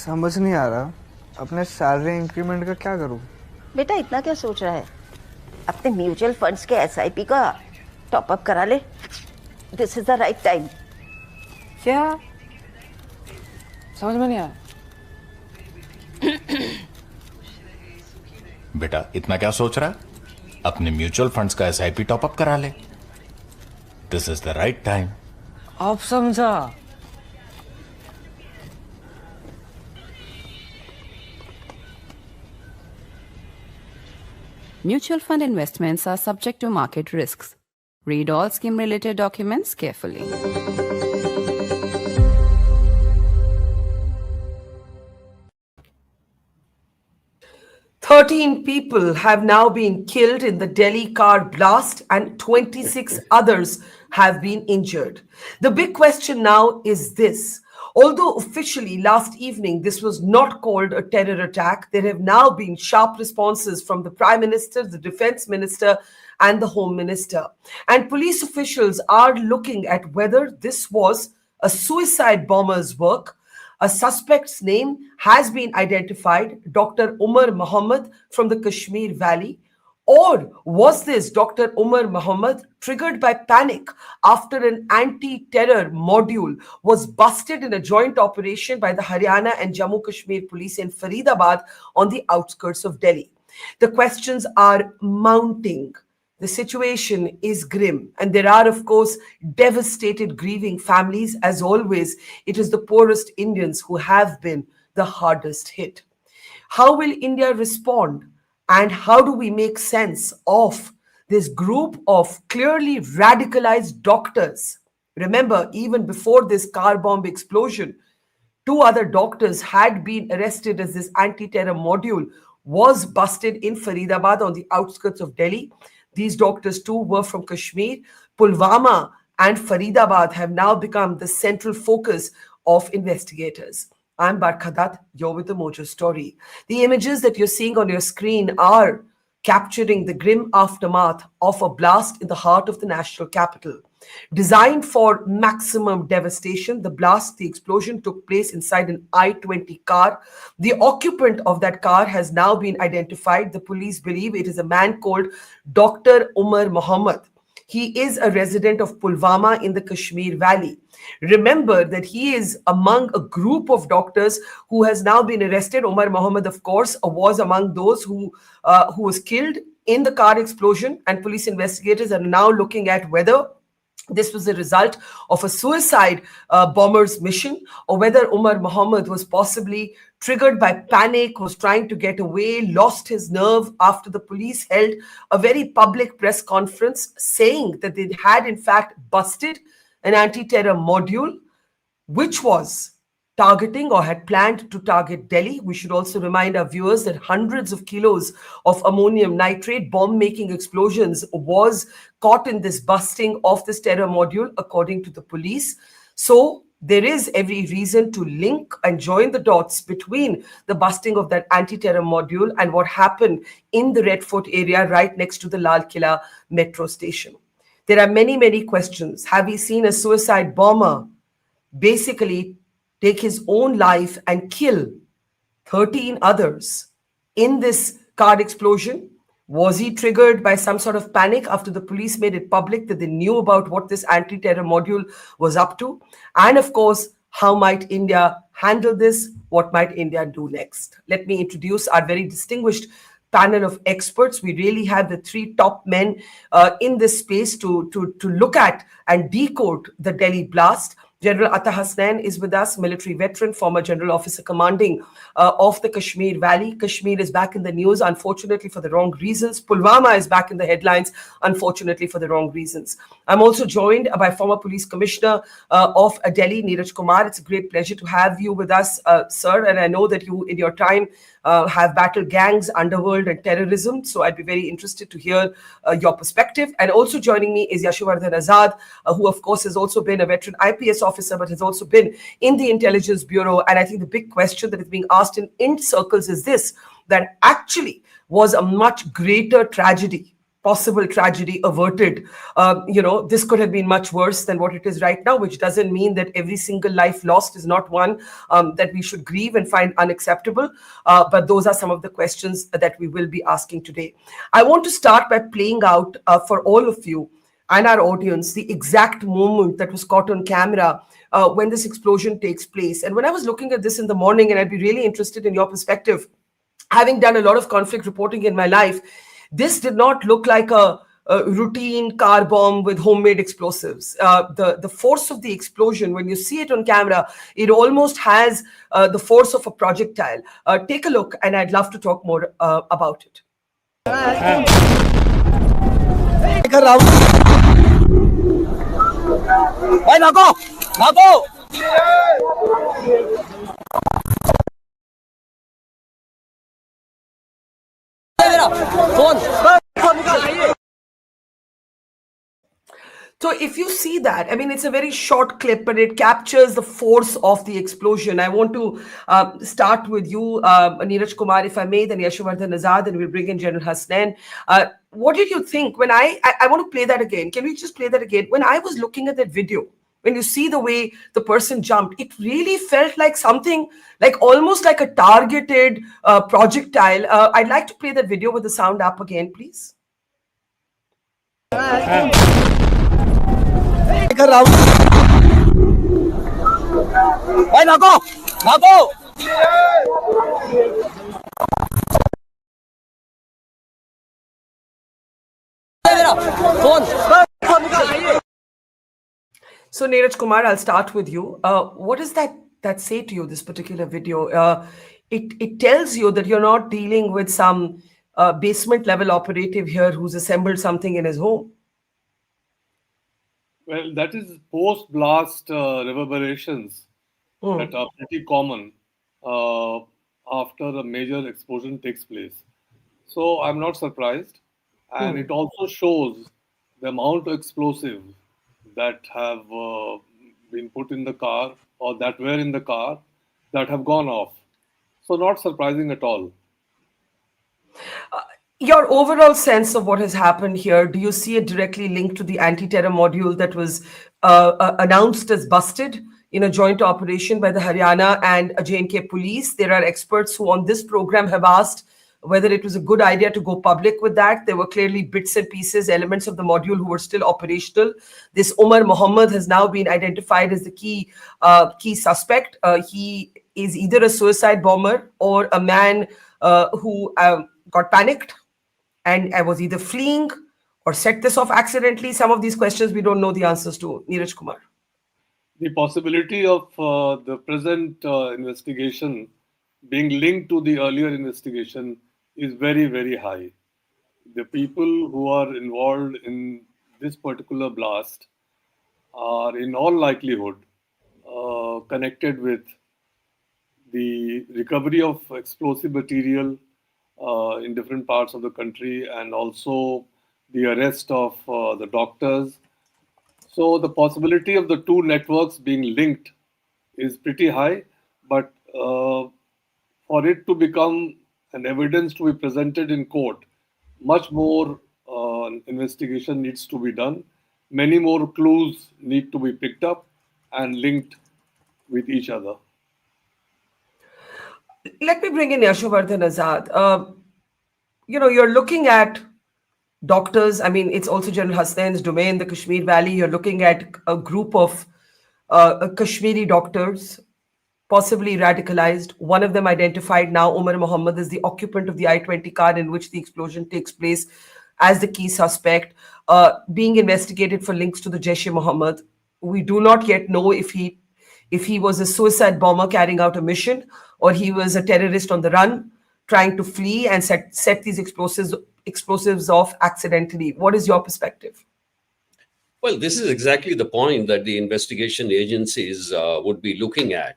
समझ नहीं आ रहा अपने सैलरी इंक्रीमेंट का क्या करूं। बेटा इतना क्या सोच रहा है, अपने म्यूचुअल फंड्स के एसआईपी का टॉप अप करा ले। This is the right time. क्या समझ में नहीं आया। बेटा इतना क्या सोच रहा है, अपने म्यूचुअल फंड्स का एसआईपी टॉप अप करा ले। This is the right time. आप समझा। Mutual fund investments are subject to market risks. Read all scheme-related documents carefully. "13 people have now been killed in the Delhi car blast and 26 others have been injured. The big question now is this. Although officially last evening this was not called a terror attack, there have now been sharp responses from the Prime Minister, the Defense Minister, and the Home Minister. And police officials are looking at whether this was a suicide bomber's work. A suspect's name has been identified, Dr. Umar Mohammad from the Kashmir Valley. Or was this Dr. Umar Mohammad triggered by panic after an anti-terror module was busted in a joint operation by the Haryana and Jammu Kashmir police in Faridabad on the outskirts of Delhi? The questions are mounting. The situation is grim, and there are, of course, devastated, grieving families. As always, it is the poorest Indians who have been the hardest hit. How will India respond? And how do we make sense of this group of clearly radicalized doctors? Remember, even before this car bomb explosion, 2 other doctors had been arrested as this anti-terror module was busted in Faridabad on the outskirts of Delhi. These doctors too were from Kashmir. Pulwama and Faridabad have now become the central focus of investigators. I'm Barkha, you're with the Mojo Story. The images that you're seeing on your screen are capturing the grim aftermath of a blast in the heart of the national capital. Designed for maximum devastation, the explosion took place inside an I-20 car. The occupant of that car has now been identified. The police believe it is a man called Dr. Umar Mohammad. He is a resident of Pulwama in the Kashmir Valley. Remember that he is among a group of doctors who has now been arrested. Umar Mohammad, of course, was among those who was killed in the car explosion, and police investigators are now looking at whether this was a result of a suicide bomber's mission, or whether Umar Mohammad was possibly triggered by panic, was trying to get away, lost his nerve after the police held a very public press conference saying that they had in fact busted an anti-terror module which was targeting or had planned to target Delhi. We should also remind our viewers that hundreds of kilos of ammonium nitrate bomb-making explosions was caught in this busting of this terror module, according to the police. So there is every reason to link and join the dots between the busting of that anti-terror module and what happened in the Red Fort area right next to the Lal Killa metro station. There are many, many questions. Have we seen a suicide bomber basically take his own life and kill 13 others in this car explosion? Was he triggered by some sort of panic after the police made it public that they knew about what this anti-terror module was up to? And of course, how might India handle this? What might India do next? Let me introduce our very distinguished panel of experts. We really have the 3 top men in this space to look at and decode the Delhi blast. General Atta Hasnain is with us, military veteran, former general officer commanding of the Kashmir Valley. Kashmir is back in the news, unfortunately for the wrong reasons. Pulwama is back in the headlines, unfortunately for the wrong reasons. I'm also joined by former police commissioner of Delhi, Neeraj Kumar. It's a great pleasure to have you with us, sir. And I know that you, in your time, have battled gangs, underworld, and terrorism. So I'd be very interested to hear your perspective. And also joining me is Yashwardhan Azad, who, of course, has also been a veteran IPS officer, but has also been in the Intelligence Bureau. And I think the big question that is being asked in circles is this, that actually was a much greater tragedy possible tragedy averted. This could have been much worse than what it is right now, which doesn't mean that every single life lost is not one that we should grieve and find unacceptable. But those are some of the questions that we will be asking today. I want to start by playing out for all of you and our audience the exact moment that was caught on camera when this explosion takes place. And when I was looking at this in the morning, and I'd be really interested in your perspective, having done a lot of conflict reporting in my life, this did not look like a routine car bomb with homemade explosives. The force of the explosion, when you see it on camera, it almost has the force of a projectile. Take a look, and I'd love to talk more about it. So if you see that, I mean, it's a very short clip, but it captures the force of the explosion. I want to start with you, Neeraj Kumar, if I may, then Yashwardhan Azad, and we'll bring in General Hasnain. What did you think when I want to play that again? Can we just play that again? When I was looking at that video, when you see the way the person jumped, it really felt like something, like almost like a targeted projectile. I'd like to play that video with the sound up again, please. So Neeraj Kumar, I'll start with you. What does that say to you, this particular video? It tells you that you're not dealing with some basement level operative here who's assembled something in his home. Well, that is post-blast reverberations that are pretty common after a major explosion takes place. So I'm not surprised. And it also shows the amount of explosive that have been put in the car or that were in the car that have gone off. So not surprising at all. Your overall sense of what has happened here, do you see it directly linked to the anti-terror module that was announced as busted in a joint operation by the Haryana and J&K police? There are experts who on this program have asked whether it was a good idea to go public with that. There were clearly bits and pieces, elements of the module who were still operational. This Umar Mohammad has now been identified as the key suspect. He is either a suicide bomber or a man who got panicked and I was either fleeing or set this off accidentally. Some of these questions we don't know the answers to. Neeraj Kumar. The possibility of the present investigation being linked to the earlier investigation is very, very high. The people who are involved in this particular blast are in all likelihood connected with the recovery of explosive material in different parts of the country and also the arrest of the doctors. So the possibility of the two networks being linked is pretty high, but for it to become an evidence to be presented in court, much more investigation needs to be done. Many more clues need to be picked up and linked with each other. Let me bring in Yashwardhan Azad. You're looking at doctors. I mean, it's also General Hasnain's domain, the Kashmir Valley. You're looking at a group of Kashmiri doctors, possibly radicalized. One of them identified now, Umar Mohammad, as the occupant of the I-20 car in which the explosion takes place as the key suspect, being investigated for links to the Jaish-e-Mohammed. We do not yet know if he was a suicide bomber carrying out a mission or he was a terrorist on the run trying to flee and set these explosives off accidentally. What is your perspective? Well, this is exactly the point that the investigation agencies would be looking at.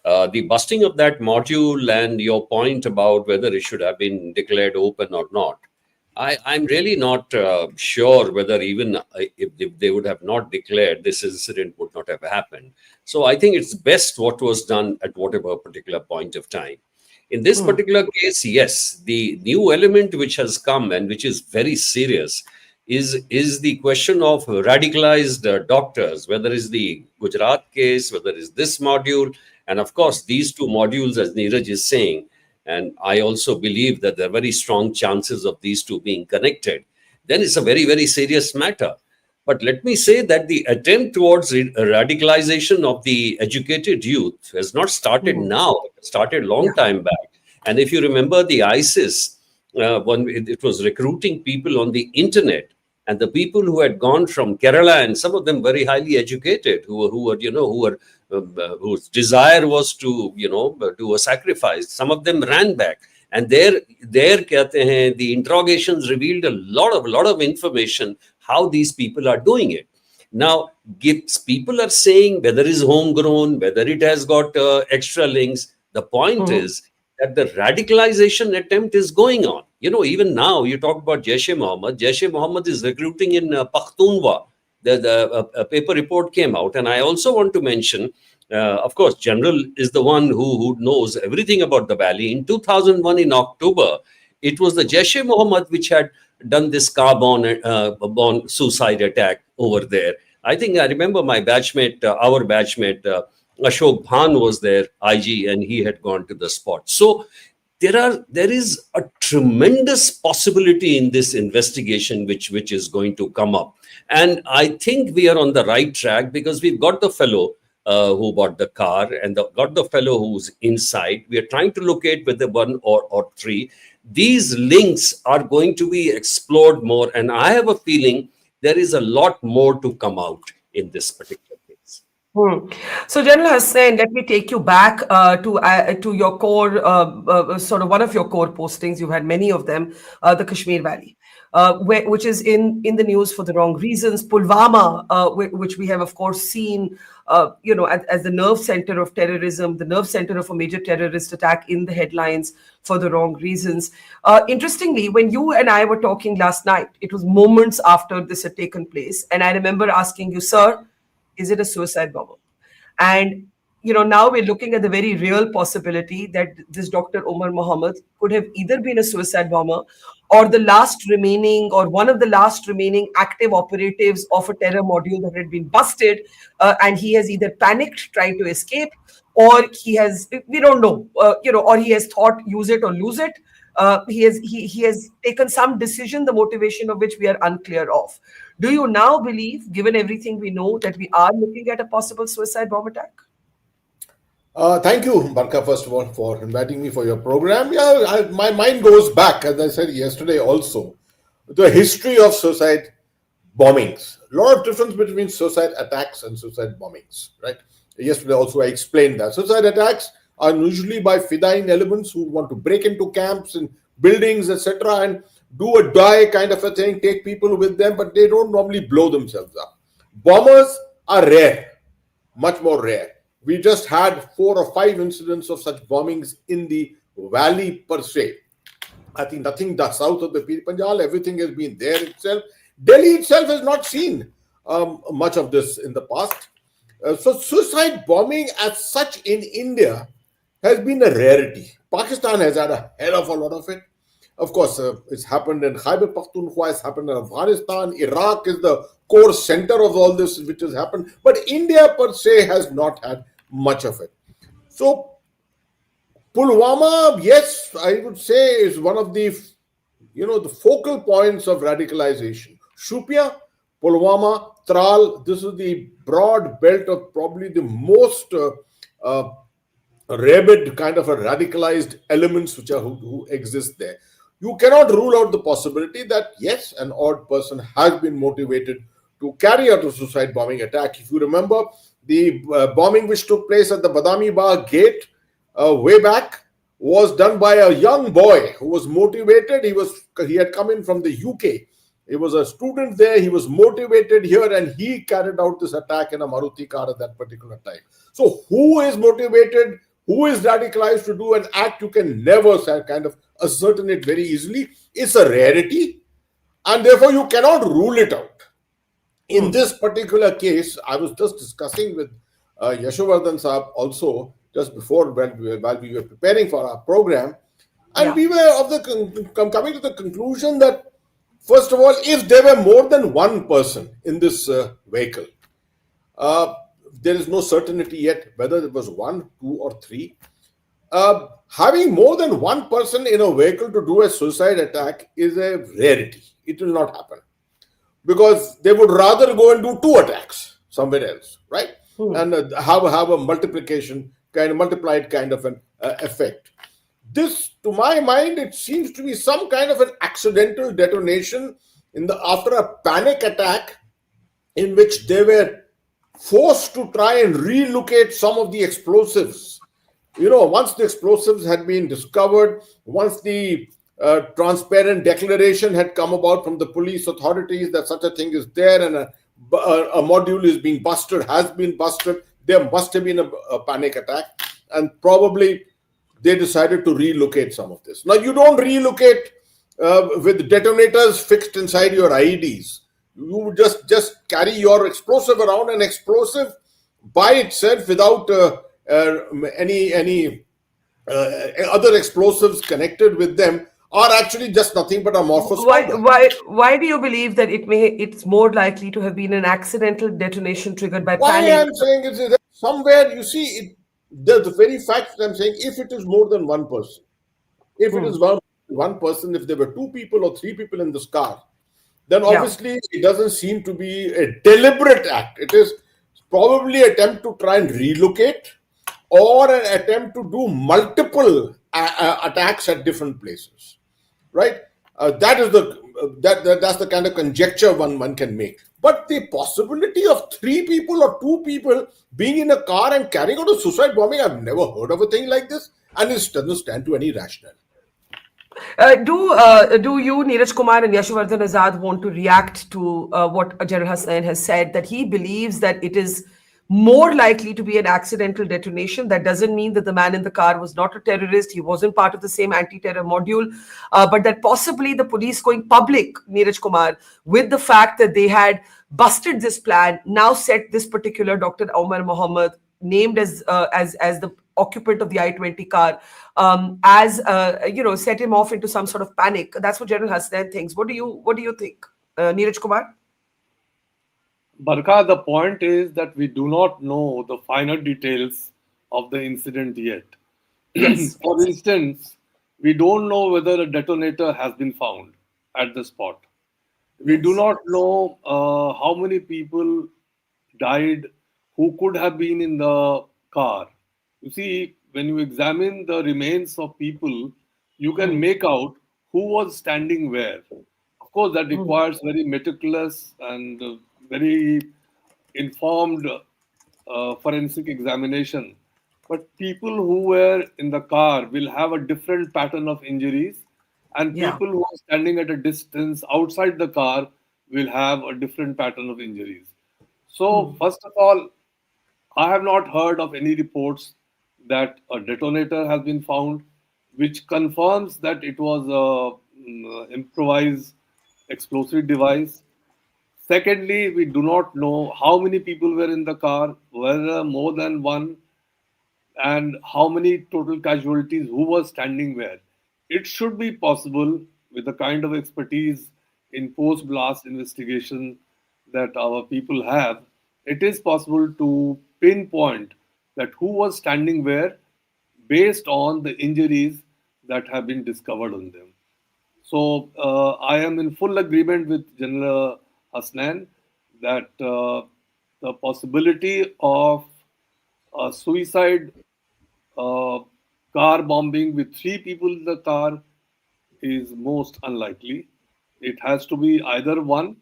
The busting of that module and your point about whether it should have been declared open or not. I'm really not sure whether even if they would have not declared, this incident would not have happened. So I think it's best what was done at whatever particular point of time. In this particular case, yes, the new element which has come and which is very serious is the question of radicalized doctors, whether it's the Gujarat case, whether it's this module, and of course, these two modules, as Neeraj is saying, and I also believe that there are very strong chances of these two being connected, then it's a very, very serious matter. But let me say that the attempt towards radicalization of the educated youth has not started now, it started long time back. And if you remember the ISIS, when it was recruiting people on the internet, and the people who had gone from Kerala, and some of them very highly educated, whose desire was to, do a sacrifice. Some of them ran back, and there, the interrogations revealed a lot of information how these people are doing it. Now, people are saying whether it's homegrown, whether it has got extra links. The point is that the radicalization attempt is going on. Even now, you talk about Jaish-e-Mohammed. Jaish-e-Mohammed is recruiting in Pakhtunkhwa. A paper report came out. And I also want to mention, of course, General is the one who knows everything about the valley. In 2001, in October, it was the Jaish-e-Mohammed which had done this car-bomb suicide attack over there. I think I remember our batchmate, Ashok Bhan was there, IG, and he had gone to the spot. So there is a tremendous possibility in this investigation which is going to come up. And I think we are on the right track because we've got the fellow who bought the car and got the fellow who's inside. We are trying to locate whether one or three. These links are going to be explored more. And I have a feeling there is a lot more to come out in this particular case. So, General Hussain, let me take you back to your core, sort of one of your core postings. You've had many of them, the Kashmir Valley, which is in the news for the wrong reasons. Pulwama, which we have, of course, seen, as the nerve center of terrorism, the nerve center of a major terrorist attack in the headlines for the wrong reasons. Interestingly, when you and I were talking last night, it was moments after this had taken place. And I remember asking you, sir, is it a suicide bomber? And, now we're looking at the very real possibility that this Dr. Umar Mohammad could have either been a suicide bomber or one of the last remaining active operatives of a terror module that had been busted. And he has either panicked, trying to escape, or we don't know, or he has thought use it or lose it. He has taken some decision, the motivation of which we are unclear of. Do you now believe, given everything we know, that we are looking at a possible suicide bomb attack? Thank you, Barkha, first of all, for inviting me for your program. Yeah, my mind goes back, as I said yesterday also, the history of suicide bombings. A lot of difference between suicide attacks and suicide bombings, right? Yesterday also I explained that. Suicide attacks are usually by fidayeen elements who want to break into camps and buildings, etc., and do a die kind of a thing, take people with them, but they don't normally blow themselves up. Bombers are rare, much more rare. We just had 4 or 5 incidents of such bombings in the valley per se. I think nothing south of the Pir Panjal, everything has been there itself. Delhi itself has not seen much of this in the past. So suicide bombing as such in India has been a rarity. Pakistan has had a hell of a lot of it. Of course, it's happened in Khyber Pakhtunkhwa, it's happened in Afghanistan. Iraq is the core center of all this which has happened. But India per se has not had much of it. So Pulwama, yes, I would say is one of the, the focal points of radicalization. Shupia, Pulwama, Tral, this is the broad belt of probably the most rabid kind of a radicalized elements who exist there. You cannot rule out the possibility that, yes, an odd person has been motivated to carry out a suicide bombing attack. If you remember, the bombing which took place at the Badami Bagh gate way back was done by a young boy who was motivated. He had come in from the UK. He was a student there. He was motivated here, and he carried out this attack in a Maruti car at that particular time. So who is motivated? Who is radicalized to do an act? You can never kind of ascertain it very easily. It's a rarity, and therefore you cannot rule it out. In this particular case, I was just discussing with Yashovardhan Saab also, just before while we were preparing for our program, and Yeah. we were of the coming to the conclusion that, first of all, if there were more than one person in this vehicle, uh, there is no certainty yet whether it was one, two, or three. Having more than one person in a vehicle to do a suicide attack is a rarity. It will not happen because they would rather go and do two attacks somewhere else, right? And have a multiplied kind of an effect. This, to my mind, it seems to be some kind of an accidental detonation after a panic attack in which they were forced to try and relocate some of the explosives. Once the explosives had been discovered, once the transparent declaration had come about from the police authorities that such a thing is there and a module is being busted, has been busted, there must have been a panic attack, and probably they decided to relocate some of this. Now, you don't relocate with detonators fixed inside your IEDs. You just carry your explosive around. An explosive by itself, without any other explosives connected with them, are actually just nothing but amorphous powder. Why do you believe that it's more likely to have been an accidental detonation triggered by Why panic? I'm saying is that somewhere, you see, the very fact that I'm saying, if it is more than one person, if it is one person, if there were two people or three people in this car, then obviously it doesn't seem to be a deliberate act. It is probably an attempt to try and relocate, or an attempt to do multiple attacks at different places, right? That's the kind of conjecture one can make. But the possibility of three people or two people being in a car and carrying out a suicide bombing, I've never heard of a thing like this, and it doesn't stand to any rationale. Do you, Neeraj Kumar and Yashwardhan Azad, want to react to what General Hasnain has said, that he believes that it is more likely to be an accidental detonation? That doesn't mean that the man in the car was not a terrorist. He wasn't part of the same anti-terror module, but that possibly the police going public, Neeraj Kumar, with the fact that they had busted this plan, now set this particular Dr. Umar Mohammad, named as the occupant of the I-20 car, set him off into some sort of panic. That's what General Hasnain thinks. What do you think, Neeraj Kumar? Barkha, the point is that we do not know the finer details of the incident yet. Yes. For instance, we don't know whether a detonator has been found at the spot. We do not know how many people died who could have been in the car. You see, when you examine the remains of people, you can make out who was standing where. Of course, that requires very meticulous and very informed forensic examination. But people who were in the car will have a different pattern of injuries, and people who are standing at a distance outside the car will have a different pattern of injuries. So, first of all, I have not heard of any reports that a detonator has been found, which confirms that it was a improvised explosive device. Secondly, we do not know how many people were in the car, whether more than one, and how many total casualties, who was standing where. It should be possible, with the kind of expertise in post-blast investigation that our people have, it is possible to pinpoint that who was standing where based on the injuries that have been discovered on them. So I am in full agreement with General Hasnain that the possibility of a suicide car bombing with three people in the car is most unlikely. It has to be either one.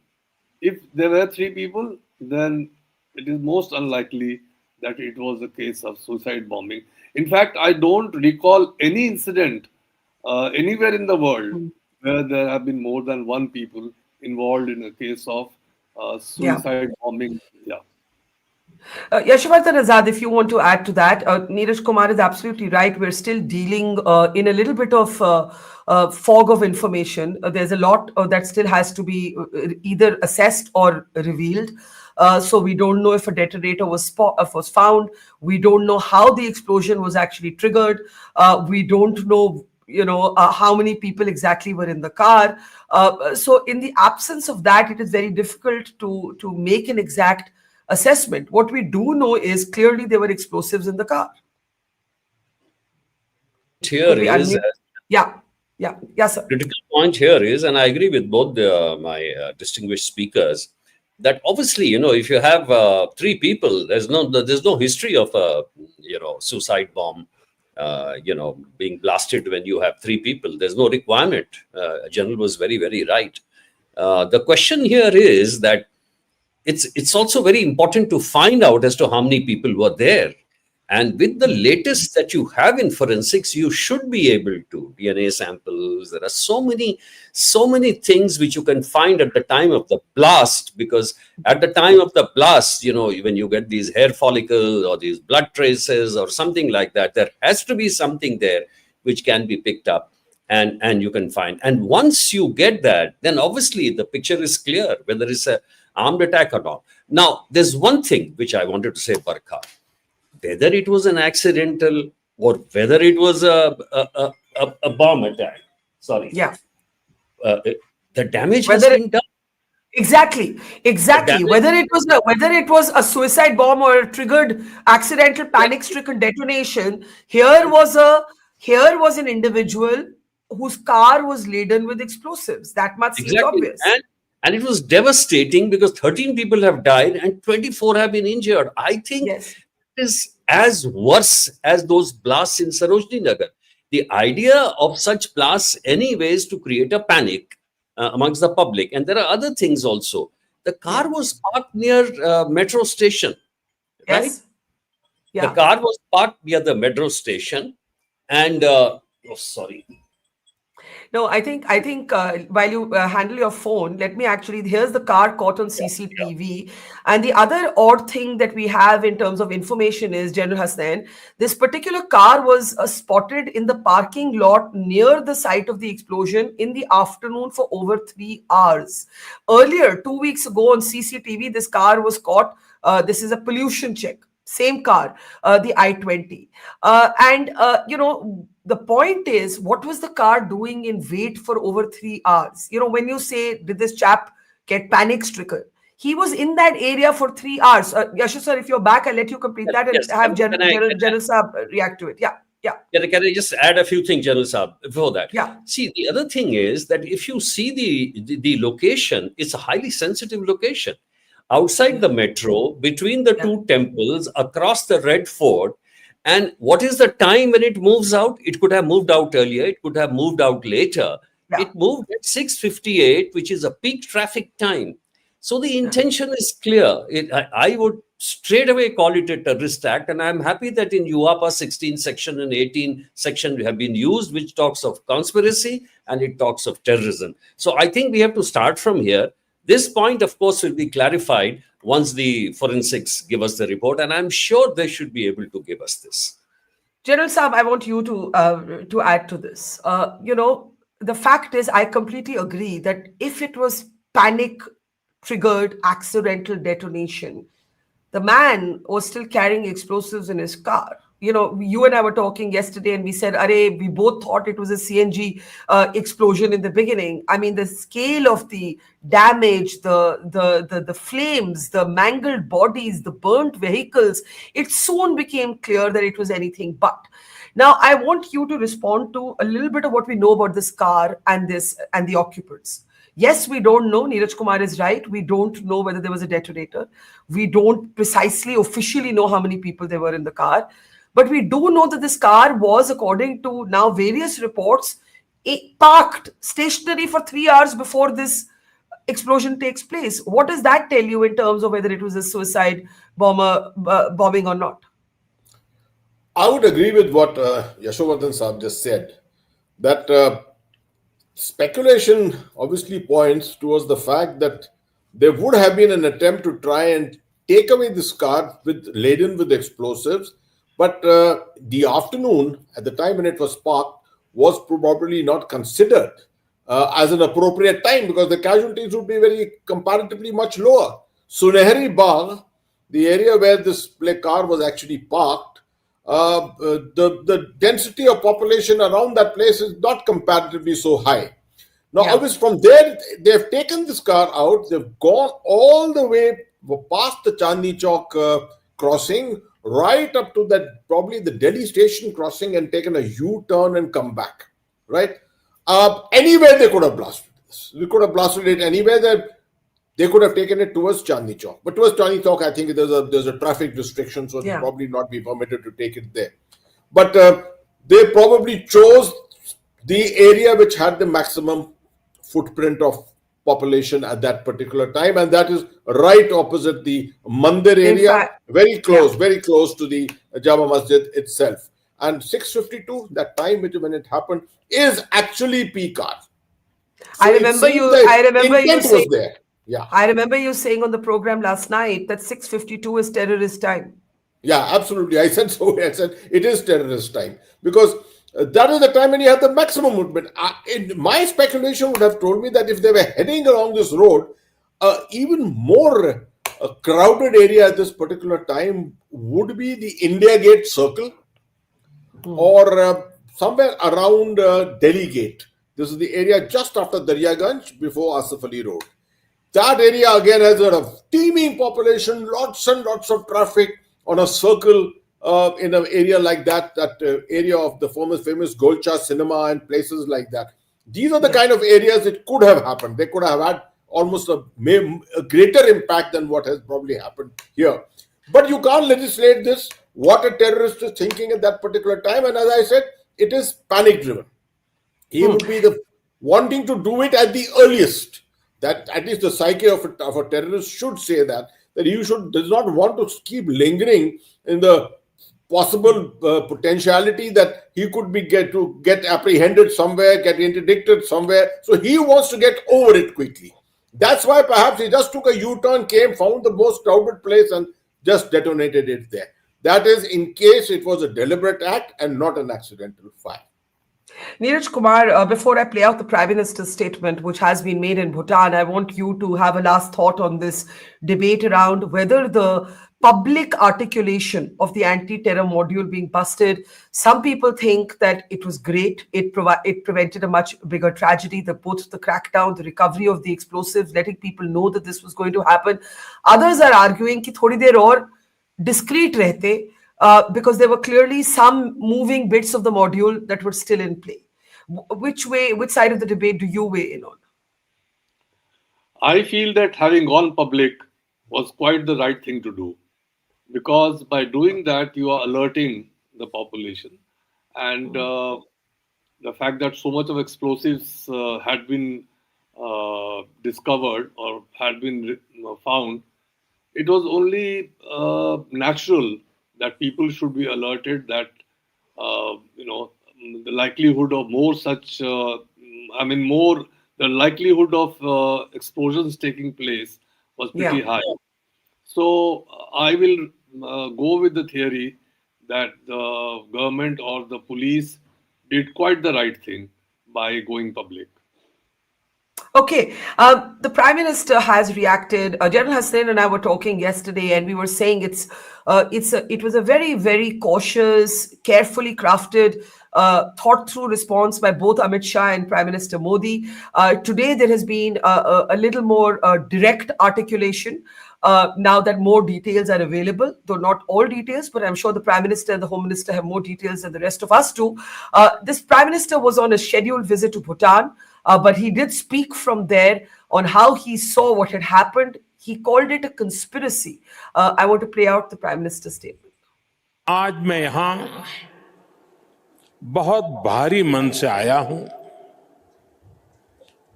If there were three people, then it is most unlikely that it was a case of suicide bombing. In fact, I don't recall any incident anywhere in the world where there have been more than one people involved in a case of suicide bombing. Yeah. Yashwardhan Azad, if you want to add to that, Neeraj Kumar is absolutely right. We're still dealing in a little bit of fog of information. There's a lot that still has to be either assessed or revealed. So we don't know if a detonator was found. We don't know how the explosion was actually triggered. We don't know, how many people exactly were in the car. So in the absence of that, it is very difficult to make an exact assessment. What we do know is clearly there were explosives in the car. Here is sir. Critical point here is, and I agree with both my distinguished speakers, that obviously, if you have three people, there's no history of a suicide bomb being blasted when you have three people. There's no requirement. General was very, very right. The question here is that it's also very important to find out as to how many people were there. And with the latest that you have in forensics, you should be able to DNA samples. There are so many things which you can find at the time of the blast, because at the time of the blast, when you get these hair follicles or these blood traces or something like that, there has to be something there which can be picked up and you can find. And once you get that, then obviously the picture is clear, whether it's an armed attack or not. Now, there's one thing which I wanted to say, Barkha. Whether it was an accidental or whether it was a bomb attack, the damage has been done. Exactly. Whether it was a suicide bomb or a triggered accidental panic-stricken detonation, here was an individual whose car was laden with explosives. That much seems obvious. And it was devastating because 13 people have died and 24 have been injured. I think is as worse as those blasts in Sarojini Nagar. The idea of such blasts anyways to create a panic amongst the public. And there are other things also. The car was parked near metro station. Right? Yes. Yeah. The car was parked near the metro station. And No, I think while you handle your phone, let me here's the car caught on CCTV. And the other odd thing that we have in terms of information is, General Hasnain, this particular car was spotted in the parking lot near the site of the explosion in the afternoon for over 3 hours. Earlier, 2 weeks ago on CCTV, this car was caught. This is a pollution check. Same car, the I-20. The point is, what was the car doing in wait for over 3 hours? When you say, did this chap get panic-stricken? He was in that area for 3 hours. Yashu sir, if you're back, I'll let you complete that and have General Saab react to it. Yeah. Can I just add a few things, General Saab, before that? Yeah. See, the other thing is that if you see the location, it's a highly sensitive location. Outside the metro, between the two temples, across the Red Fort. And what is the time when it moves out? It could have moved out earlier. It could have moved out later. Yeah. It moved at 6:58, which is a peak traffic time. So the intention is clear. I would straight away call it a terrorist act. And I'm happy that in UAPA 16 section and 18 section have been used, which talks of conspiracy and it talks of terrorism. So I think we have to start from here. This point, of course, will be clarified once the forensics give us the report, and I'm sure they should be able to give us this. General Saab, I want you to add to this. The fact is, I completely agree that if it was panic-triggered accidental detonation, the man was still carrying explosives in his car. You and I were talking yesterday and we said, we both thought it was a CNG explosion in the beginning. I mean, the scale of the damage, the flames, the mangled bodies, the burnt vehicles, it soon became clear that it was anything but. Now, I want you to respond to a little bit of what we know about this car and the occupants. Yes, we don't know. Neeraj Kumar is right. We don't know whether there was a detonator. We don't precisely, officially know how many people there were in the car. But we do know that this car was, according to now various reports, parked stationary for 3 hours before this explosion takes place. What does that tell you in terms of whether it was a suicide bombing or not? I would agree with what Yashovardhan Saab just said, that speculation obviously points towards the fact that there would have been an attempt to try and take away this car laden with explosives. But the afternoon, at the time when it was parked, was probably not considered as an appropriate time because the casualties would be very comparatively much lower. Sunehri Bagh, the area where this car was actually parked, the density of population around that place is not comparatively so high. Now, obviously, from there, they've taken this car out. They've gone all the way past the Chandni Chowk crossing, right up to that probably the Delhi station crossing, and taken a U-turn and come back. Right? Anywhere they could have blasted this. We could have blasted it anywhere that they could have taken it towards Chandni Chowk. But towards Chandni Chowk, I think there's a traffic restriction, so they'll probably not be permitted to take it there. But they probably chose the area which had the maximum footprint of population at that particular time, and that is right opposite the Mandir area, very close to the Jama Masjid itself. And 6:52, that time when it happened, is actually peak hour. So I remember you saying, there. Yeah, I remember you saying on the program last night that 6:52 is terrorist time. Yeah, absolutely. I said so. I said it is terrorist time because that is the time when you have the maximum movement. My speculation would have told me that if they were heading along this road, even more crowded area at this particular time would be the India Gate Circle or somewhere around Delhi Gate. This is the area just after Daryaganj before Asif Ali Road. That area again has a teeming population, lots and lots of traffic on a circle in an area like that area of the famous Golcha cinema and places like that. These are the kind of areas it could have happened. They could have had almost a greater impact than what has probably happened here. But you can't legislate this, what a terrorist is thinking at that particular time. And as I said, it is panic driven. He would be wanting to do it at the earliest. That at least the psyche of a terrorist should say that he does not want to keep lingering in the possible potentiality that he could get apprehended somewhere, get interdicted somewhere. So he wants to get over it quickly. That's why perhaps he just took a U-turn, found the most crowded place and just detonated it there. That is in case it was a deliberate act and not an accidental fire. Neeraj Kumar, before I play out the Prime Minister's statement, which has been made in Bhutan, I want you to have a last thought on this debate around whether the public articulation of the anti-terror module being busted. Some people think that it was great. It prevented a much bigger tragedy, both the crackdown, the recovery of the explosives, letting people know that this was going to happen. Others are arguing that thodi der aur discreet rehte, because there were clearly some moving bits of the module that were still in play. Which side of the debate do you weigh in on? I feel that having gone public was quite the right thing to do, because by doing that, you are alerting the population. And the fact that so much of explosives had been discovered or had been found, it was only natural that people should be alerted that, the likelihood of the likelihood of explosions taking place was pretty high. So I will go with the theory that the government or the police did quite the right thing by going public. Okay, the Prime Minister has reacted. General Hasnain and I were talking yesterday, and we were saying it was a very, very cautious, carefully crafted, thought-through response by both Amit Shah and Prime Minister Modi. Today, there has been a little more direct articulation. Now that more details are available, though not all details, but I'm sure the Prime Minister and the Home Minister have more details than the rest of us do. This Prime Minister was on a scheduled visit to Bhutan, but he did speak from there on how he saw what had happened. He called it a conspiracy. I want to play out the Prime Minister's statement. आज मैं यहाँ बहुत भारी मन से आया हूँ.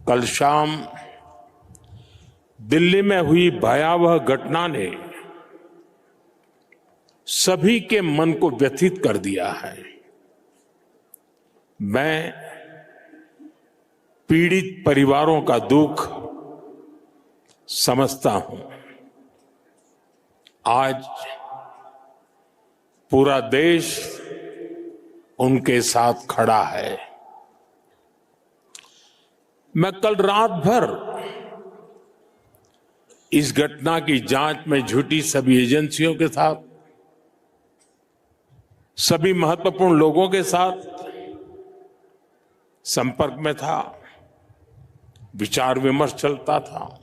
कल शाम दिल्ली में हुई भयावह घटना ने सभी के मन को व्यथित कर दिया है. मैं पीड़ित परिवारों का दुख समझता हूं. आज पूरा देश उनके साथ खड़ा है। मैं कल रात भर इस घटना की जांच में जुटी सभी एजेंसियों के साथ, सभी महत्वपूर्ण लोगों के साथ संपर्क में था, विचार विमर्श चलता था,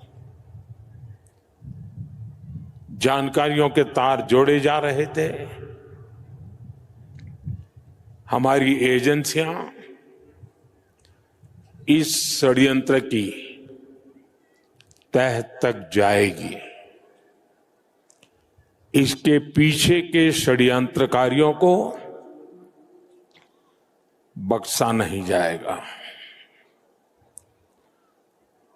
जानकारियों के तार जोड़े जा रहे थे। हमारी एजेंसियां इस षड्यंत्र की तह तक जाएगी। इसके पीछे के षड्यंत्रकारियों को बख्शा नहीं जाएगा।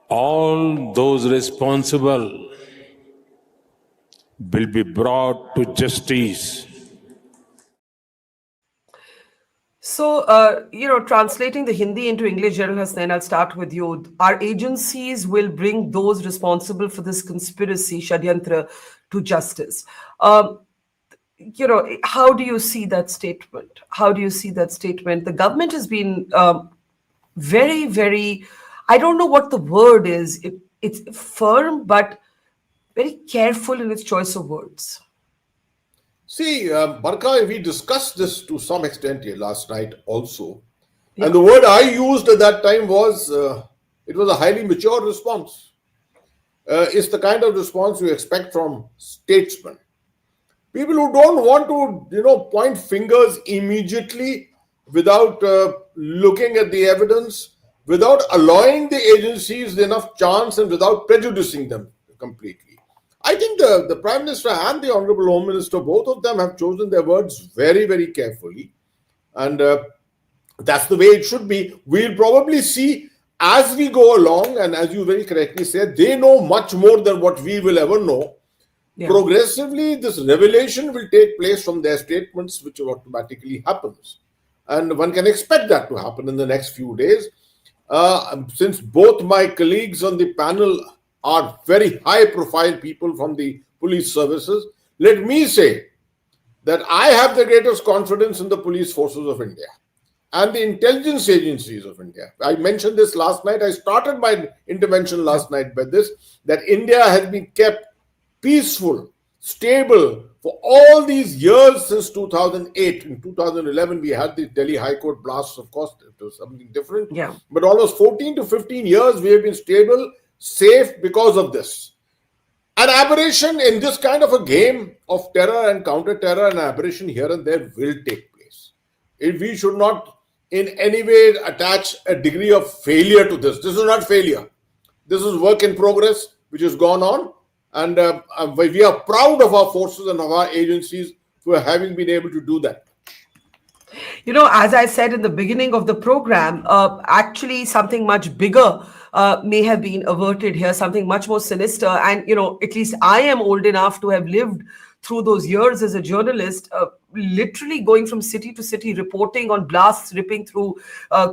All those responsible will be brought to justice. So, translating the Hindi into English, General Hasnain, I'll start with you. Our agencies will bring those responsible for this conspiracy, Shadyantra, to justice. How do you see that statement? How do you see that statement? The government has been very, very, I don't know what the word is. It's firm, but very careful in its choice of words. See, Barkha, we discussed this to some extent here last night also. Yeah. And the word I used at that time was, it was a highly mature response. It's the kind of response you expect from statesmen. People who don't want to, point fingers immediately without looking at the evidence, without allowing the agencies enough chance and without prejudicing them completely. I think the Prime Minister and the Honorable Home Minister, both of them have chosen their words very, very carefully. And that's the way it should be. We'll probably see as we go along, and as you very correctly said, they know much more than what we will ever know. Yeah. Progressively, this revelation will take place from their statements, which automatically happens. And one can expect that to happen in the next few days. Since both my colleagues on the panel are very high-profile people from the police services, let me say that I have the greatest confidence in the police forces of India and the intelligence agencies of India. I mentioned this last night. I started my intervention last night by this, that India has been kept peaceful, stable for all these years since 2008. In 2011, we had the Delhi High Court blasts. Of course, it was something different. Yeah. But almost 14 to 15 years, we have been stable, safe because of this. An aberration in this kind of a game of terror and counter-terror, an aberration here and there will take place. We should not in any way attach a degree of failure to this. This is not failure. This is work in progress, which has gone on. And we are proud of our forces and of our agencies for having been able to do that. As I said in the beginning of the program, actually something much bigger may have been averted here, something much more sinister. And, at least I am old enough to have lived through those years as a journalist, literally going from city to city, reporting on blasts ripping through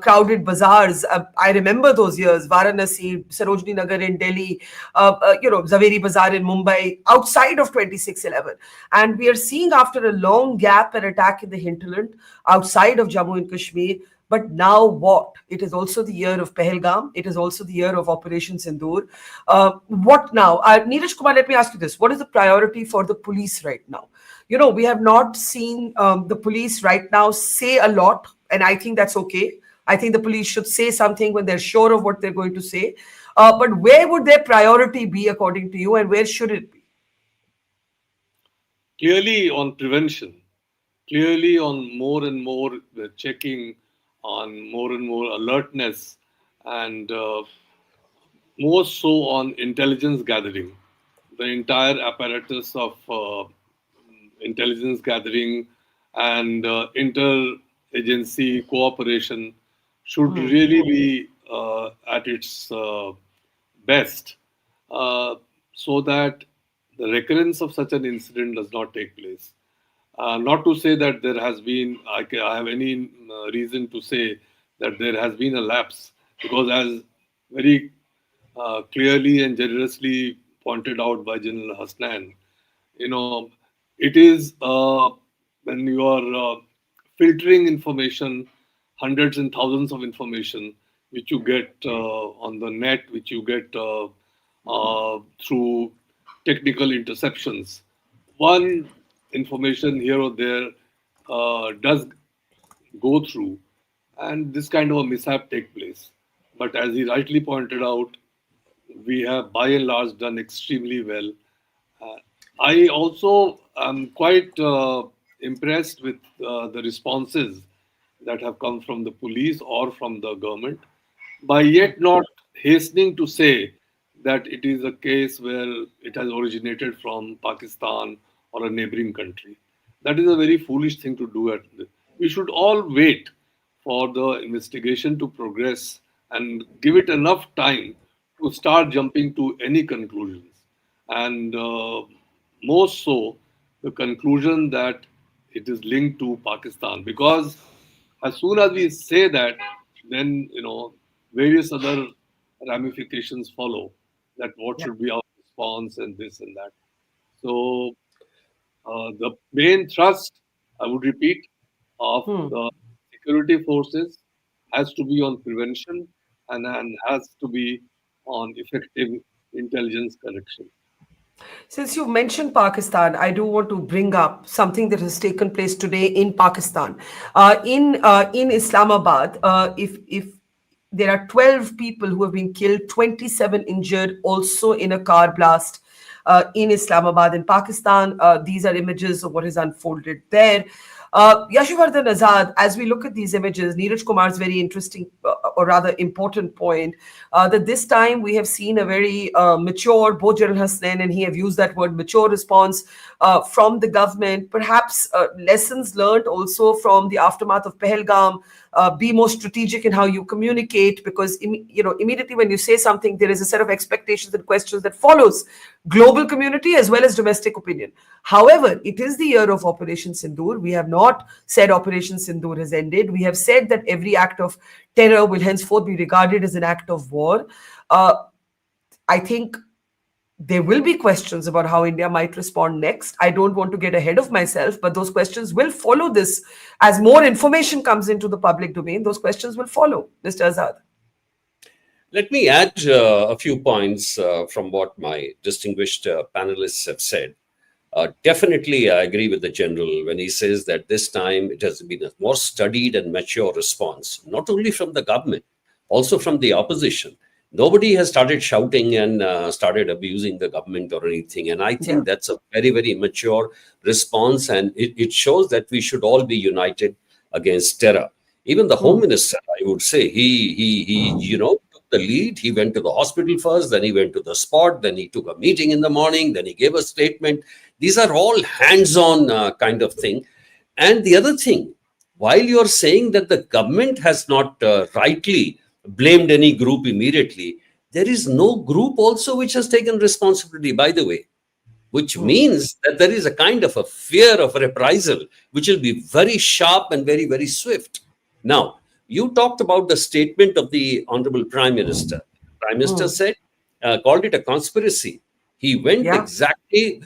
crowded bazaars. I remember those years, Varanasi, Sarojini Nagar in Delhi, Zaveri Bazaar in Mumbai, outside of 2611. And we are seeing, after a long gap, an attack in the hinterland, outside of Jammu and Kashmir. But now what? It is also the year of Pahalgam. It is also the year of Operation Sindoor. What now? Neeraj Kumar, let me ask you this. What is the priority for the police right now? We have not seen the police right now say a lot, and I think that's okay. I think the police should say something when they're sure of what they're going to say. But where would their priority be, according to you, and where should it be? Clearly on prevention, clearly on more and more checking, on more and more alertness, and more so on intelligence gathering. The entire apparatus of intelligence gathering and inter-agency cooperation should really be at its best, so that the recurrence of such an incident does not take place. Not to say that there has been, I have any reason to say that there has been a lapse, because as very clearly and generously pointed out by General Hasnain, You know, it is when you are filtering information, hundreds and thousands of information, which you get on the net, which you get through technical interceptions. One information here or there does go through, and this kind of a mishap take place. But as he rightly pointed out, we have by and large done extremely well. Uh, I also am quite impressed with the responses that have come from the police or from the government, by yet not hastening to say that it is a case where it has originated from Pakistan or a neighboring country. That is a very foolish thing to do. We should all wait for the investigation to progress and give it enough time to start jumping to any conclusions. And more so, the conclusion that it is linked to Pakistan. Because as soon as we say that, then, various other ramifications follow, that what should be our response and this and that. So the main thrust, I would repeat, of the security forces has to be on prevention and has to be on effective intelligence collection. Since you mentioned Pakistan, I do want to bring up something that has taken place today in Pakistan. In Islamabad, if there are 12 people who have been killed, 27 injured, also in a car blast in Islamabad, in Pakistan. These are images of what has unfolded there. Yashvardhan Azad, as we look at these images, Neeraj Kumar's very interesting, or rather important point, that this time we have seen a very mature, both General Hasnain and he have used that word, mature response from the government. Perhaps lessons learned also from the aftermath of Pahalgam. Be more strategic in how you communicate, because immediately when you say something, there is a set of expectations and questions that follows global community as well as domestic opinion. However, it is the year of Operation Sindoor. We have not said Operation Sindoor has ended. We have said that every act of terror will henceforth be regarded as an act of war. I think there will be questions about how India might respond next. I don't want to get ahead of myself, but those questions will follow this. As more information comes into the public domain, those questions will follow. Mr. Azad. Let me add a few points from what my distinguished panelists have said. Definitely, I agree with the general when he says that this time it has been a more studied and mature response, not only from the government, also from the opposition. Nobody has started shouting and started abusing the government or anything. And I think that's a very, very mature response. And it shows that we should all be united against terror. Even the Home Minister, I would say, he took the lead. He went to the hospital first, then he went to the spot, then he took a meeting in the morning, then he gave a statement. These are all hands-on kind of thing. And the other thing, while you're saying that the government has not rightly blamed any group immediately, there is no group also which has taken responsibility, by the way, which means that there is a kind of a fear of reprisal, which will be very sharp and very, very swift. Now, you talked about the statement of the Honorable Prime Minister. Prime Minister said, called it a conspiracy. He went exactly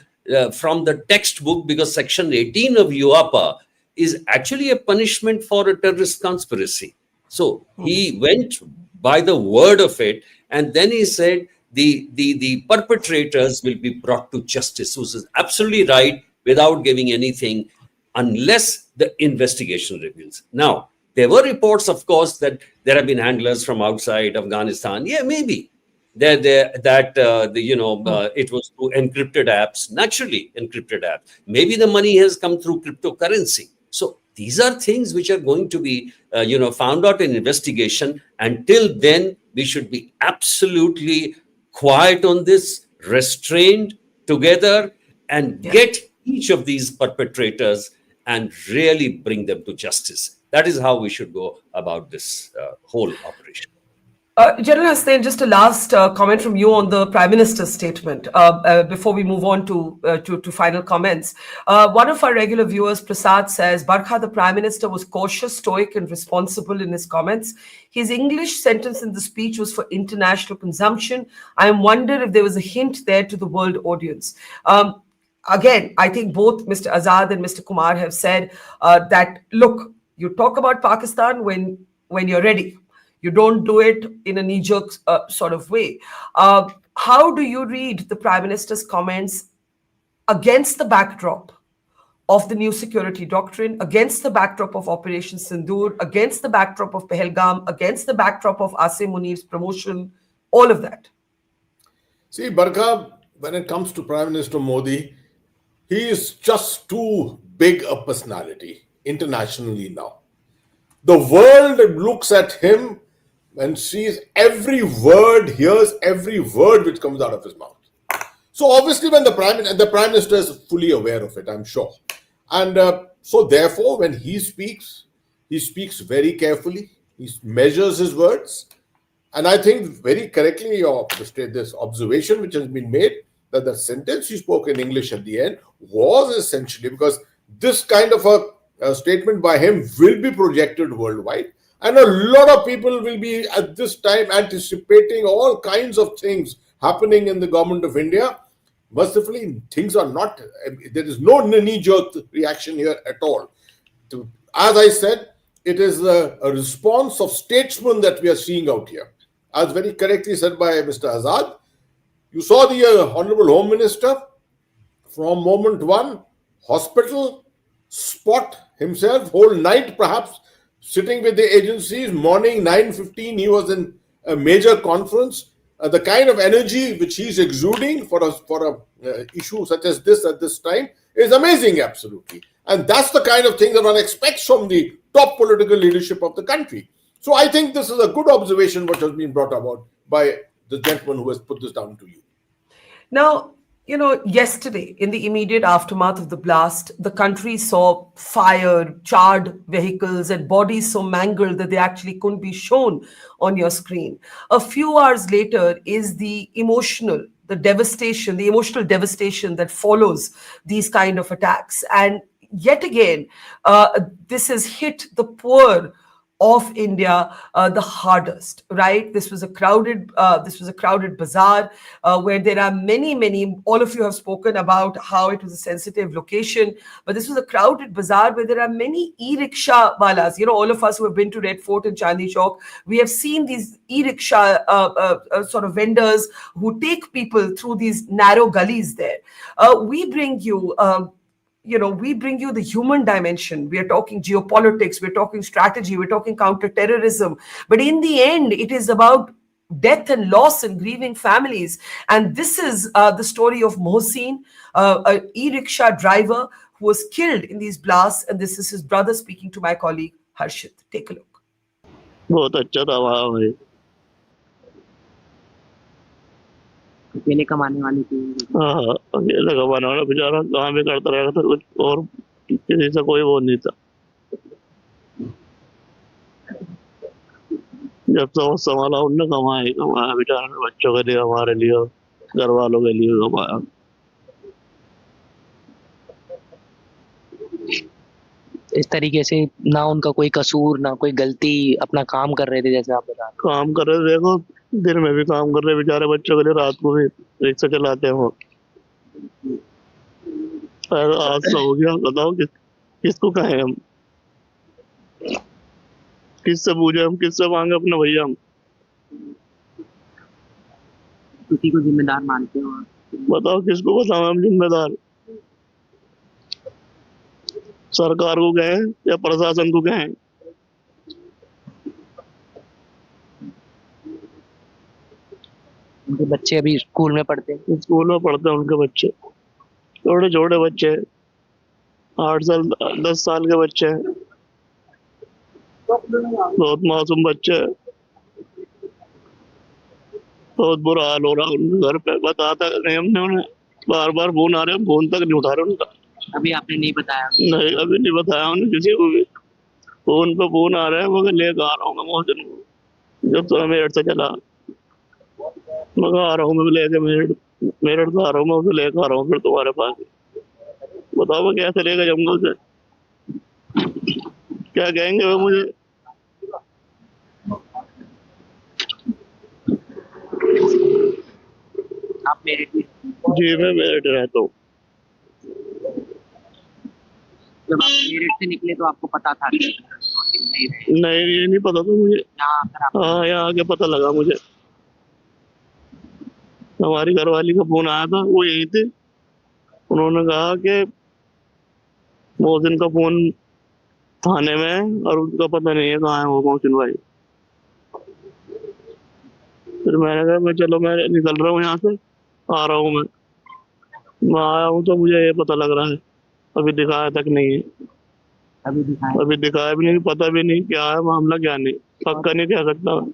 from the textbook, because Section 18 of UAPA is actually a punishment for a terrorist conspiracy. So he went by the word of it, and then he said the perpetrators will be brought to justice, which is absolutely right, without giving anything, unless the investigation reveals. Now, there were reports, of course, that there have been handlers from outside Afghanistan. Yeah, maybe it was through encrypted apps, naturally encrypted apps. Maybe the money has come through cryptocurrency. So these are things which are going to be, found out in investigation. Until then, we should be absolutely quiet on this, restrained together, and get each of these perpetrators and really bring them to justice. That is how we should go about this whole operation. General Hasnain, just a last comment from you on the Prime Minister's statement before we move on to final comments. One of our regular viewers, Prasad, says, Barkha, the Prime Minister, was cautious, stoic and responsible in his comments. His English sentence in the speech was for international consumption. I wonder if there was a hint there to the world audience. again, I think both Mr. Azad and Mr. Kumar have said that, look, you talk about Pakistan when you're ready. You don't do it in a knee-jerk sort of way. How do you read the Prime Minister's comments against the backdrop of the new security doctrine, against the backdrop of Operation Sindoor, against the backdrop of Pahalgam, against the backdrop of Asim Munir's promotion, all of that? See, Barkha, when it comes to Prime Minister Modi, he is just too big a personality internationally now. The world looks at him and sees every word, hears every word which comes out of his mouth. So obviously, when the Prime Minister is fully aware of it, I'm sure. And so therefore, when he speaks very carefully. He measures his words. And I think very correctly, this observation which has been made, that the sentence he spoke in English at the end was essentially because this kind of a statement by him will be projected worldwide. And a lot of people will be at this time anticipating all kinds of things happening in the government of India. Mercifully, things are not, there is no knee-jerk reaction here at all. As I said, it is a response of statesmen that we are seeing out here. As very correctly said by Mr. Azad, you saw the Honorable Home Minister from moment one, hospital, spot himself, whole night perhaps, sitting with the agencies, morning 9:15, he was in a major conference. The kind of energy which he's exuding for a issue such as this at this time is amazing, absolutely. And that's the kind of thing that one expects from the top political leadership of the country. So I think this is a good observation which has been brought about by the gentleman who has put this down to you. Now, yesterday, in the immediate aftermath of the blast, the country saw fire, charred vehicles, and bodies so mangled that they actually couldn't be shown on your screen. A few hours later is the emotional devastation that follows these kind of attacks. And yet again, this has hit the poor of India the hardest, right? This was a crowded bazaar where there are many. All of you have spoken about how it was a sensitive location, but this was a crowded bazaar where there are many e-rickshaw walas. All of us who have been to Red Fort and Chandni Chowk, we have seen these e-rickshaw sort of vendors who take people through these narrow gullies there. We bring you the human dimension. We are talking geopolitics, we're talking strategy, we're talking counterterrorism. But in the end, it is about death and loss and grieving families. And this is the story of Mohsin, an e-rickshaw driver who was killed in these blasts. And this is his brother speaking to my colleague, Harshit. Take a look. बहुत अच्छा था वहाँ भाई, अकेले कमाने वाले थे। हाँ अकेले कमाने वाला बेचारा काम भी करता रहेगा था कुछ, और किसी से कोई वो नहीं था। जब से वो संभाला उनने कमाया बेचारा, बच्चों के लिए, हमारे लिए, घर वालों के लिए कमाया। इस तरीके से ना उनका कोई कसूर, ना कोई गलती, अपना काम कर रहे थे जैसे आप बता रहे। काम कर रहे थे, देखो दिन में भी काम कर रहे बेचारे बच्चों के लिए, रात को भी रिक्शा चलाते हैं वो। आज तो हो गया, बताओ किसको कहें हम, किससे पूछे हम, किससे मांगे अपना भैया हम? किसी को जिम्मेदार मानते हो? बताओ किसको बताओ हम जिम्मेदार? सरकार को कहें या प्रशासन को कहें? उनके बच्चे अभी स्कूल में पढ़ते हैं? स्कूल में पढ़ते हैं उनके बच्चे, छोटे छोटे बच्चे, 8 साल 10 साल के बच्चे, बहुत मासूम बच्चे। बहुत बुरा हाल हो रहा है उनके घर पे। बताता नहीं हमने उन्हें, बार बार फोन आ रहे हैं, फोन तक नहीं उठा रहे उनका। अभी आपने नहीं बताया? नहीं, अभी नहीं बताया उन्हें किसी को भी। फोन पे फोन आ रहे हैं, मैं लेकर आ रहा हूँ मोहसिन को, जब तो मेरठ से चला, मैं आ रहा हूँ, मैं लेके मेरठ से आ रहा हूँ, मैं उसे लेकर आ रहा हूँ फिर तुम्हारे पास। बताओ मैं कैसे लेकर जाऊंगा उसे? क्या कहेंगे वो मुझे? आप मेरठ में? जी मैं मेरठ रहता हूँ। जब आप मेरठ से निकले तो आपको पता था कि नहीं रहे? नहीं, ये नहीं पता था मुझे। हाँ, यहाँ आके पता लगा मुझे। हमारी घरवाली का फोन आया था, वो यही थे। उन्होंने कहा कि मोहसिन का फोन थाने में है और उसका पता नहीं है कहाँ है वो मोहसिन भाई। फिर मैंने कहा मैं चलो मैं निकल रहा हूँ यहाँ से, आ रहा हूँ मैं आया हूँ तो मुझे ये पता लग रहा है। अभी दिखाया तक नहीं है, अभी दिखाया भी नहीं, पता भी नहीं क्या है मामला क्या नहीं, पक्का नहीं कह सकता मैं।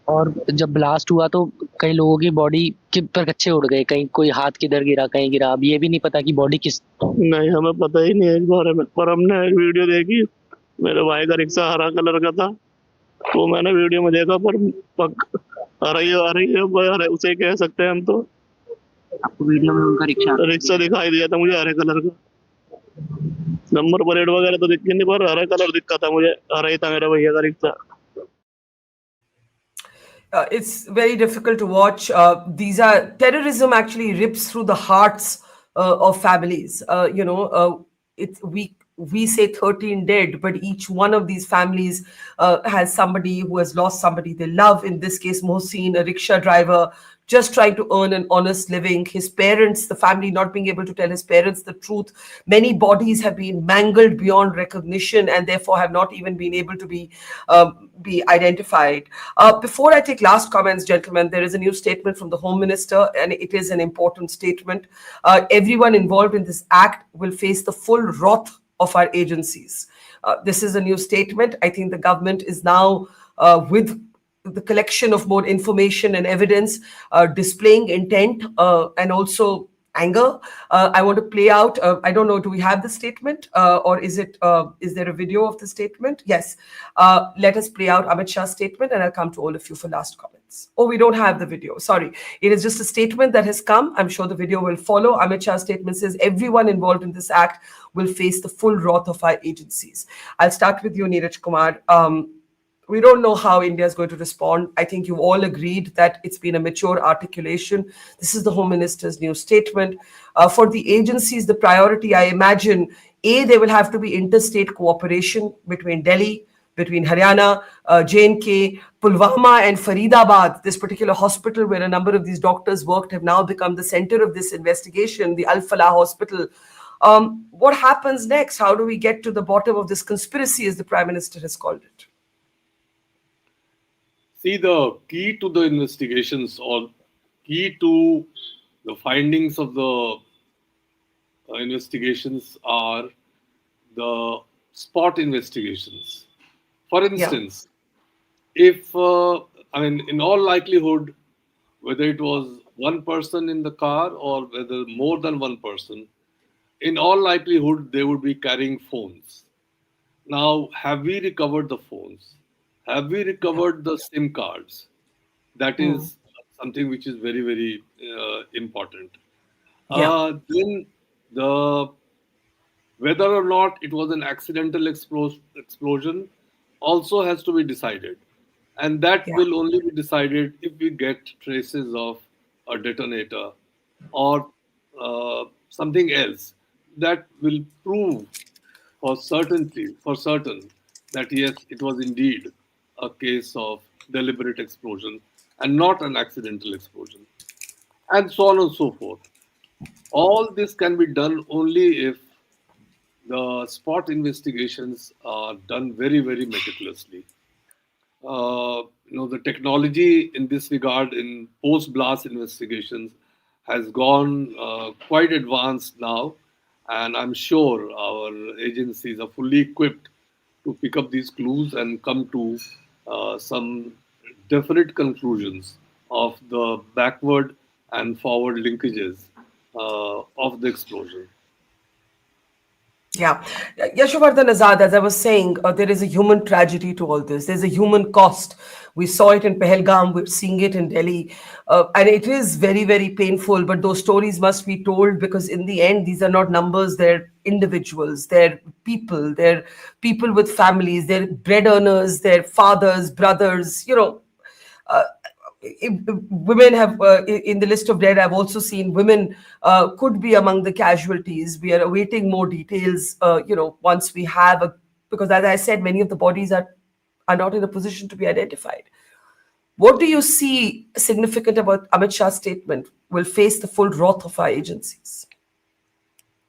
और जब ब्लास्ट हुआ तो कई लोगों की बॉडी के पर कच्चे उड़ गए, कहीं कोई हाथ किधर गिरा कहीं गिरा, अब ये भी नहीं पता कि बॉडी किस। नहीं, हमें पता ही नहीं है इस बारे में, पर हमने एक वीडियो देखी, मेरे भाई का रिक्शा हरा कलर का था, वो मैंने वीडियो में देखा, पर आ रही है उसे कह सकते हैं हम तो। आपको वीडियो में उनका रिक्शा दिखाई दिया था मुझे हरे कलर का, नंबर प्लेट वगैरह तो दिखी नहीं, पर हरा कलर दिखा था मुझे, हरा ही था मेरे भैया का rickshaw. It's very difficult to watch. Terrorism actually rips through the hearts of families. We say 13 dead, but each one of these families has somebody who has lost somebody they love. In this case, Mohsin, a rickshaw driver, just trying to earn an honest living. His parents, the family not being able to tell his parents the truth. Many bodies have been mangled beyond recognition and therefore have not even been able to be identified. Before I take last comments, gentlemen, there is a new statement from the Home Minister, and it is an important statement. Everyone involved in this act will face the full wrath of our agencies. This is a new statement. I think the government is now with the collection of more information and evidence, displaying intent and also anger. I want to play out. I don't know. Do we have the statement, or is there a video of the statement? Yes. Let us play out Amit Shah's statement, and I'll come to all of you for last comments. Oh, we don't have the video. Sorry. It is just a statement that has come. I'm sure the video will follow. Amit Shah's statement says everyone involved in this act will face the full wrath of our agencies. I'll start with you, Neeraj Kumar. We don't know how India is going to respond. I think you've all agreed that it's been a mature articulation. This is the Home Minister's new statement. For the agencies, the priority, I imagine, there will have to be interstate cooperation between Delhi, between Haryana, J&K, Pulwama and Faridabad. This particular hospital where a number of these doctors worked have now become the center of this investigation, the Al Falah Hospital. What happens next? How do we get to the bottom of this conspiracy, as the Prime Minister has called it? See, the key to the investigations or key to the findings of the investigations are the spot investigations. For instance, if, in all likelihood, whether it was one person in the car or whether more than one person, in all likelihood, they would be carrying phones. Now, have we recovered the phones? Have we recovered the SIM cards? That is something which is very, very important. Then whether or not it was an accidental explosion also has to be decided. And that will only be decided if we get traces of a detonator or something else that will prove for certain that yes, it was indeed a case of deliberate explosion and not an accidental explosion, and so on and so forth. All this can be done only if the spot investigations are done very, very meticulously. The technology in this regard in post-blast investigations has gone quite advanced now, and I'm sure our agencies are fully equipped to pick up these clues and come to some definite conclusions of the backward and forward linkages of the explosion. Yeah. Yashovardhan Azad, as I was saying, there is a human tragedy to all this. There's a human cost. We saw it in Pahalgam, we're seeing it in Delhi. And it is very, very painful, but those stories must be told because in the end, these are not numbers, they're individuals, they're people with families, they're bread earners, they're fathers, brothers, women have in the list of dead. I've also seen women could be among the casualties. We are awaiting more details. Once we have because as I said, many of the bodies are not in a position to be identified. What do you see significant about Amit Shah's statement? Will face the full wrath of our agencies.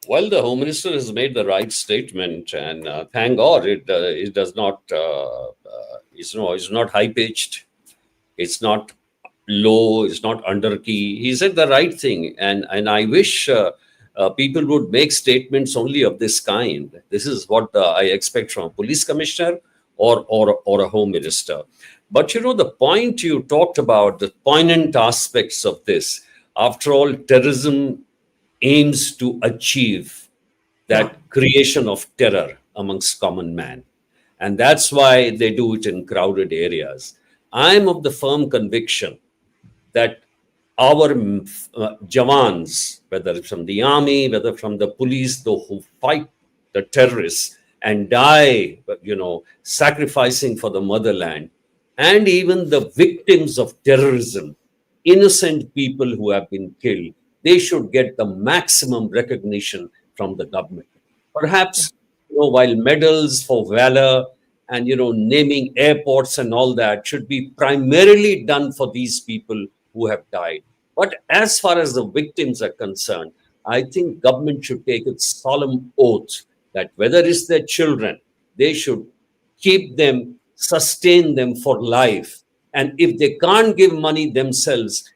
Well, the Home Minister has made the right statement, and thank God it does not. It's not high pitched. It's not low. It's not under key. He said the right thing, and I wish people would make statements only of this kind. This is what I expect from a police commissioner or a home minister. But the point you talked about, the poignant aspects of this. After all, terrorism aims to achieve that creation of terror amongst common man. And that's why they do it in crowded areas. I'm of the firm conviction that our Jawans, whether from the army, whether from the police, those who fight the terrorists and die, sacrificing for the motherland, and even the victims of terrorism, innocent people who have been killed, they should get the maximum recognition from the government. Perhaps, while medals for valor and, naming airports and all that should be primarily done for these people who have died. But as far as the victims are concerned, I think government should take its solemn oath that whether it's their children, they should keep them, sustain them for life. And if they can't give money themselves,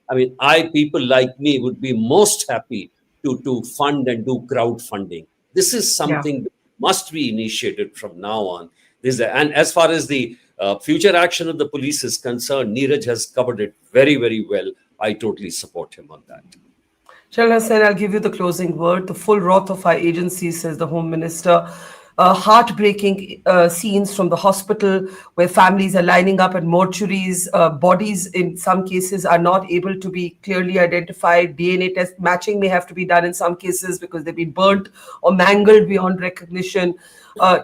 people like me would be most happy to fund and do crowdfunding. This is something that must be initiated from now on. And as far as the future action of the police is concerned, Neeraj has covered it very, very well. I totally support him on that. General Hussain, I'll give you the closing word. The full wrath of our agencies, says the Home Minister. Heartbreaking scenes from the hospital where families are lining up at mortuaries. Bodies in some cases are not able to be clearly identified. DNA test matching may have to be done in some cases because they've been burnt or mangled beyond recognition.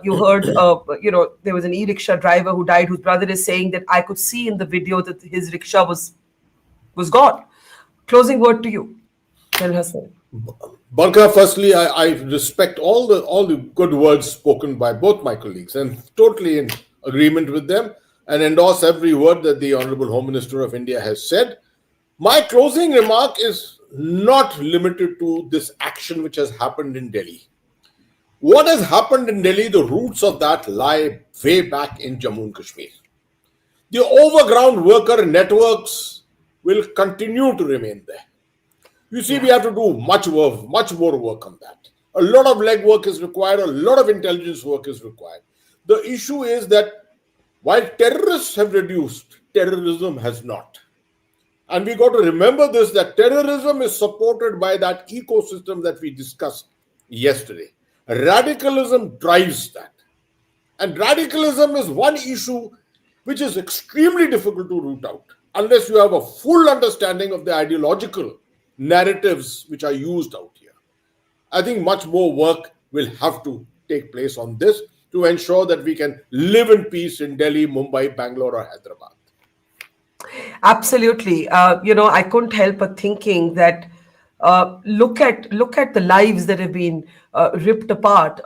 You heard, there was an e-rickshaw driver who died, whose brother is saying that I could see in the video that his rickshaw was gone. Closing word to you, General Hussain. Barkha, firstly, I respect all the good words spoken by both my colleagues and totally in agreement with them and endorse every word that the Honorable Home Minister of India has said. My closing remark is not limited to this action which has happened in Delhi. What has happened in Delhi, the roots of that lie way back in Jammu and Kashmir. The overground worker networks will continue to remain there. You see, we have to do much more work on that. A lot of legwork is required, a lot of intelligence work is required. The issue is that while terrorists have reduced, terrorism has not. And we got to remember this, that terrorism is supported by that ecosystem that we discussed yesterday. Radicalism drives that. And radicalism is one issue which is extremely difficult to root out unless you have a full understanding of the ideological narratives which are used out here. I think much more work will have to take place on this to ensure that we can live in peace in Delhi, Mumbai, Bangalore, or Hyderabad. Absolutely. I couldn't help but thinking that look at the lives that have been ripped apart.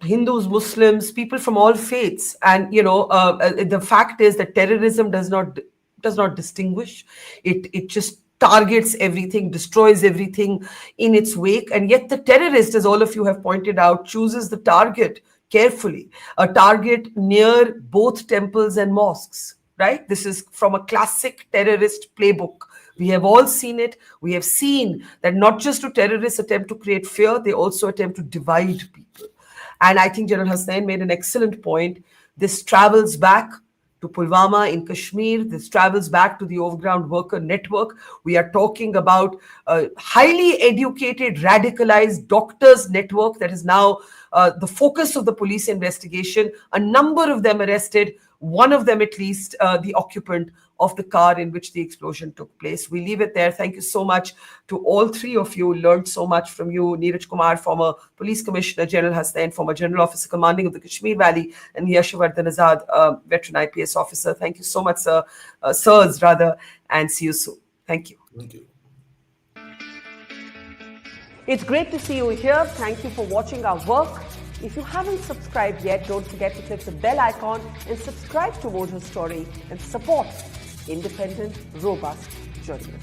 Hindus, Muslims, people from all faiths, and the fact is that terrorism does not distinguish. It just targets everything, destroys everything in its wake, and yet the terrorist, as all of you have pointed out, chooses the target carefully, a target near both temples and mosques, right? This is from a classic terrorist playbook. We have all seen it. We have seen that not just do terrorists attempt to create fear, they also attempt to divide people. And I think General Hussain made an excellent point. This travels back to Pulwama in Kashmir. This travels back to the overground worker network. We are talking about a highly educated, radicalized doctors network that is now the focus of the police investigation. A number of them arrested, one of them at least the occupant of the car in which the explosion took place. We leave it there. Thank you so much to all three of you. Learned so much from you. Neeraj Kumar, former Police Commissioner, General Hasnain, former General Officer Commanding of the Kashmir Valley, and Yashavardhan Azad, veteran IPS officer. Thank you so much, sir. Sirs, rather, and see you soon. Thank you. Thank you. It's great to see you here. Thank you for watching our work. If you haven't subscribed yet, don't forget to click the bell icon and subscribe to Mojo Story and support independent, robust journalism.